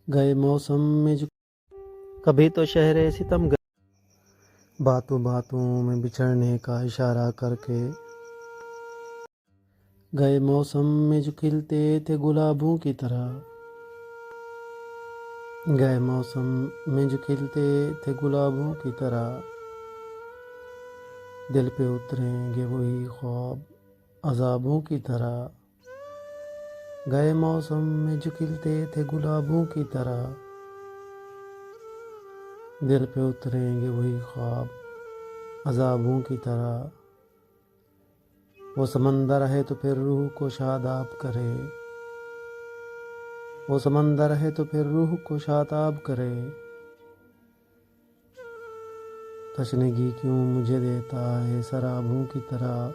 گئے موسم میں جو کبھی تو شہر ستم باتوں باتوں میں بچھڑنے کا اشارہ کر کے، گئے موسم میں جو کھلتے تھے گلابوں کی طرح، گئے موسم میں جو کھلتے تھے گلابوں کی طرح، دل پہ اتریں گے وہی خواب عذابوں کی طرح، گئے موسم میں جو کھلتے تھے گلابوں کی طرح، دل پہ اتریں گے وہی خواب عذابوں کی طرح، وہ سمندر ہے تو پھر روح کو شاداب کرے، وہ سمندر ہے تو پھر روح کو شاداب کرے، تشنگی کیوں مجھے دیتا ہے سرابوں کی طرح،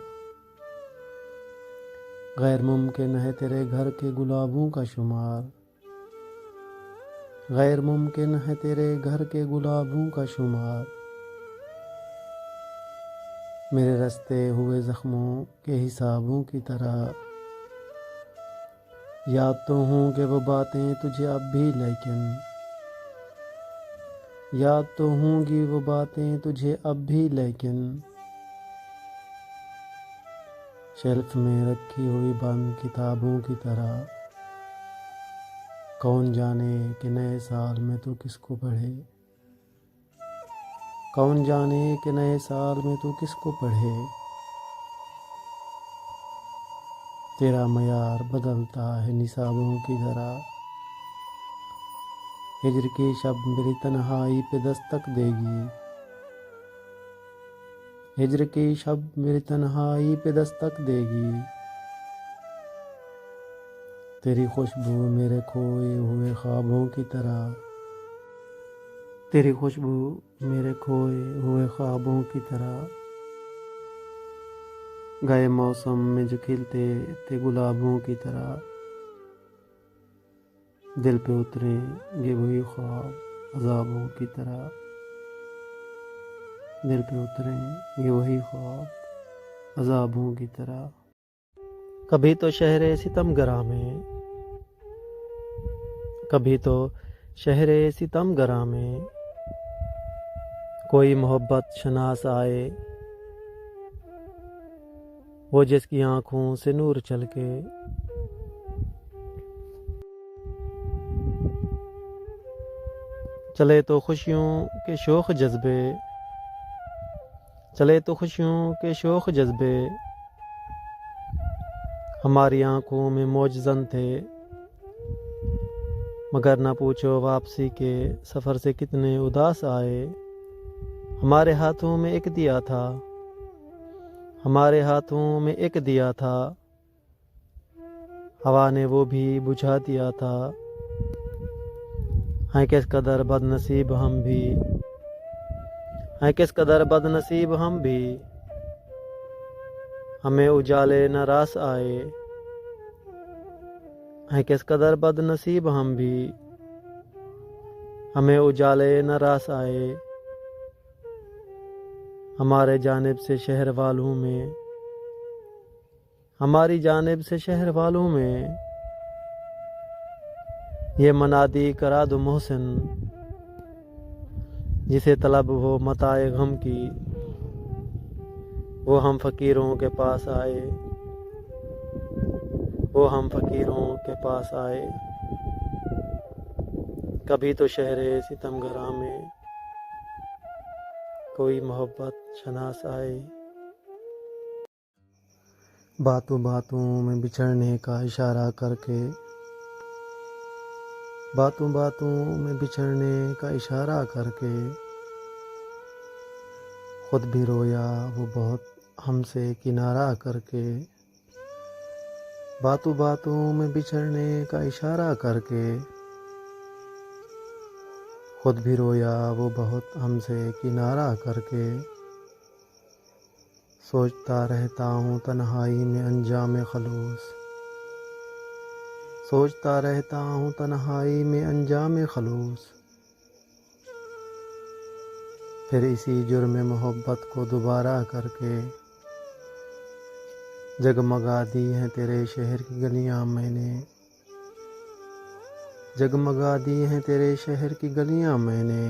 غیر ممکن ہے تیرے گھر کے گلابوں کا شمار، غیر ممکن ہے تیرے گھر کے گلابوں کا شمار، میرے رستے ہوئے زخموں کے حسابوں کی طرح، یاد تو ہوں کہ وہ باتیں تجھے اب بھی، لیکن یاد تو ہوں گی وہ باتیں تجھے اب بھی، لیکن شیلف میں رکھی ہوئی بند کتابوں کی طرح، کون جانے کہ نئے سال میں تو کس کو پڑھے، کون جانے کہ نئے سال میں تو کس کو پڑھے، تیرا معیار بدلتا ہے نصابوں کی طرح، ہجر کی شب میری تنہائی پہ دستک دے گی، ہجر کی شب میری تنہائی پہ دستک دے گی، تیری خوشبو میرے کھوئے ہوئے خوابوں کی طرح، تیری خوشبو میرے کھوئے ہوئے خوابوں کی طرح، گئے موسم میں جو کھلتے تھے گلابوں کی طرح، دل پہ اتریں گے وہی خواب عذابوں کی طرح، دل پہ اتریں گے وہی خواب عذابوں کی طرح، کبھی تو شہر ستم گراں میں، کبھی تو شہر ستم گراں میں، کوئی محبت شناس آئے، وہ جس کی آنکھوں سے نور چل کے، چلے تو خوشیوں کے شوخ جذبے، چلے تو خوشیوں کے شوخ جذبے، ہماری آنکھوں میں موج زن تھے، مگر نہ پوچھو واپسی کے سفر سے کتنے اداس آئے، ہمارے ہاتھوں میں ایک دیا تھا، ہمارے ہاتھوں میں ایک دیا تھا، ہوا نے وہ بھی بجھا دیا تھا، ہیں کس قدر بد نصیب ہم بھی، ہیں کس قدر بد نصیب ہم بھی، ہمیں اجالے نہ راس آئے، ہیں کس قدر بد نصیب ہم بھی، ہمیں اجالے نہ راس آئے، ہمارے جانب سے شہر والوں میں، ہماری جانب سے شہر والوں میں، یہ منادی کرا دو محسن، جسے طلب ہو متاع غم کی، وہ ہم فقیروں کے پاس آئے، وہ ہم فقیروں کے پاس آئے، کبھی تو شہر ستم گراں میں کوئی محبت شناس آئے، باتوں باتوں میں بچھڑنے کا اشارہ کر کے، باتوں باتوں میں بچھڑنے کا اشارہ کر کے، خود بھی رویا وہ بہت ہم سے کنارہ کر کے، باتوں باتوں میں بچھڑنے کا اشارہ کر کے، خود بھی رویا وہ بہت ہم سے کنارہ کر کے، سوچتا رہتا ہوں تنہائی میں انجام خلوص، سوچتا رہتا ہوں تنہائی میں انجام خلوص، پھر اسی جرم محبت کو دوبارہ کر کے، جگمگا دی ہیں تیرے شہر کی گلیاں میں نے، جگمگا دی ہیں تیرے شہر کی گلیاں میں نے،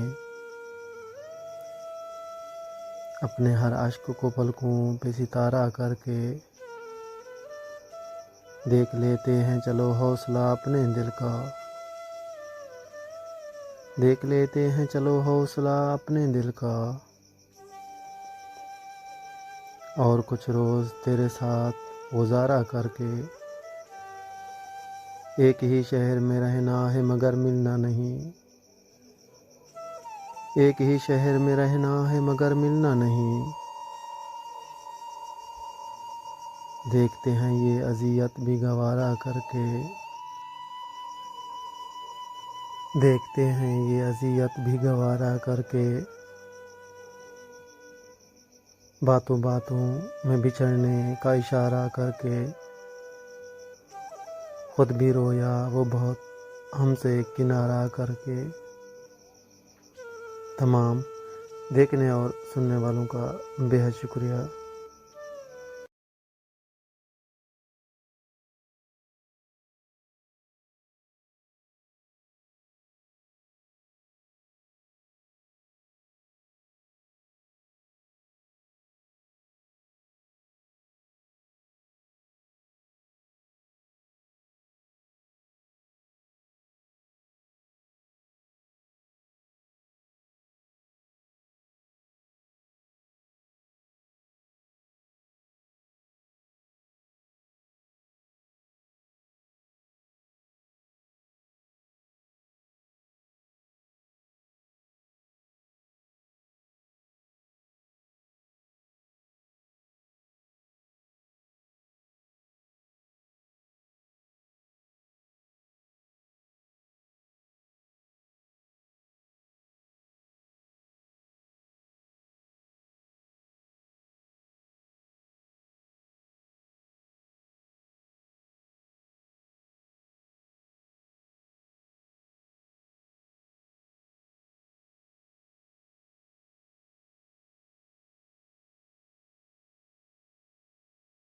اپنے ہر عشق کو پلکوں پہ ستارہ کر کے دیکھ لیتے ہیں چلو حوصلہ اپنے دل کا، دیکھ لیتے ہیں چلو حوصلہ اپنے دل کا، اور کچھ روز تیرے ساتھ گزارا کر کے، ایک ہی شہر میں رہنا ہے مگر ملنا نہیں، ایک ہی شہر میں رہنا ہے مگر ملنا نہیں، دیکھتے ہیں یہ اذیت بھی گوارا کر کے، دیکھتے ہیں یہ اذیت بھی گوارا کر کے، باتوں باتوں میں بچھڑنے کا اشارہ کر کے، خود بھی رویا وہ بہت ہم سے کنارہ کر کے۔ تمام دیکھنے اور سننے والوں کا بے حد شکریہ۔